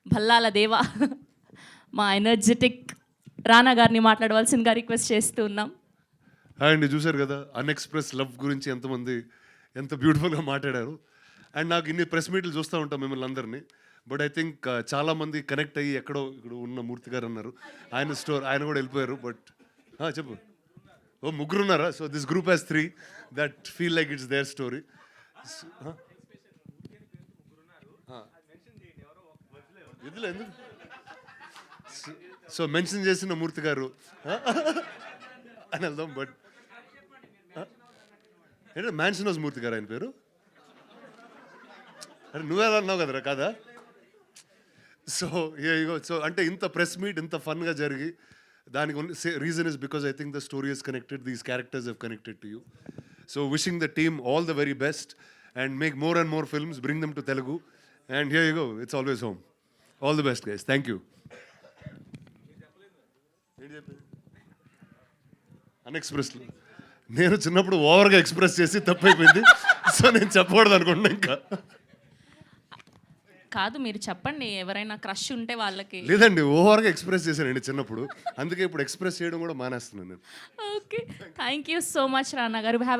భల్లాల దేవ మా ఎనర్జెటిక్ రానా గారిని మాట్లాడవలసిందిగా రిక్వెస్ట్ చేస్తూ ఉన్నాం. హాయ్ అండి, చూశారు కదా అన్ఎక్స్ప్రెస్ లవ్ గురించి ఎంతమంది ఎంత బ్యూటిఫుల్గా మాట్లాడారు. అండ్ నాకు ఇన్ని ప్రెస్ మీట్లు చూస్తూ ఉంటాం మిమ్మల్ని అందరినీ. బట్ ఐ థింక్ చాలామంది కనెక్ట్ అయ్యి ఎక్కడో ఇక్కడ ఉన్న మూర్తి గారు అన్నారు, ఆయన కూడా వెళ్ళిపోయారు. బట్ చెప్పు. ఓ ముగ్గురు ఉన్నారా? So this group has 3 that feel like it's their story. ఎందుకు సో మెన్షన్ చేసిన మూర్తి గారు అని వెళ్దాం. బట్ ఏంటంటే మ్యాన్షన్ హౌస్ మూర్తి గారు ఆయన పేరు. అంటే నువ్వే అన్నావు కదరా కాదా? సో సో అంటే ఇంత ప్రెస్ మీట్ ఇంత ఫన్గా జరిగి దానికి reason is because I think the story is connected, these characters have connected to you. So wishing the team all the very best and make more and more films, bring them to Telugu and here you go, it's always home. All the best guys, thank you. అన్ఎక్స్ప్రెస్లో నేను చిన్నప్పుడు ఓవర్గా express చేసి తప్పైపోయింది. So నేను చెప్పకూడదు అనుకుంటున్నా. ఇంకా కాదు, మీరు చెప్పండి, ఎవరైనా క్రష్ ఉంటే వాళ్ళకి. లేదండి, ఓవర్గా ఎక్స్ప్రెస్ చేశానండి చిన్నప్పుడు, అందుకే ఇప్పుడు ఎక్స్ప్రెస్ చేయడం కూడా మానేస్తున్నాను నేను. Okay, thank you so much రానా గారు. హ్యావ్